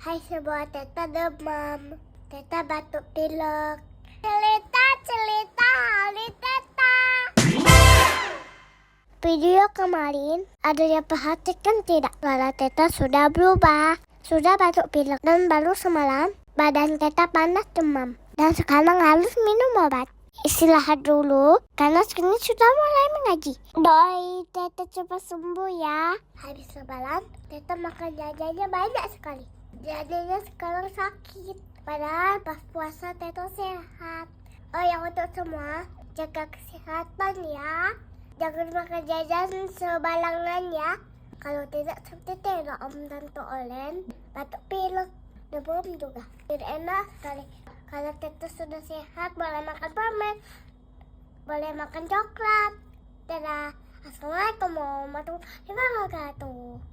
Hai semua, Teta demam. Teta batuk pilek. Cerita, hari Teta. Video kemarin ada yang perhatikan tidak? Suara Teta sudah berubah. Sudah batuk pilek dan baru semalam badan Teta panas demam. Dan sekarang harus minum obat. Istirahat dulu karena sekarang sudah mulai mengaji. Doi, Teta cepat sembuh ya. Habis lebaran, Teta makan jajannya banyak sekali. Jadinya sekarang sakit. Padahal pas puasa Teta sehat. Oh ya, untuk semua jaga kesehatan ya. Jangan makan jajan sembarangan ya. Kalau tidak seperti Teta, Om Tante Olen batuk pilek, demam juga. Tidak enak sekali. Kalau Teta sudah sehat, boleh makan permen, boleh makan coklat. Dadah. Assalamualaikum warahmatullahi wabarakatuh.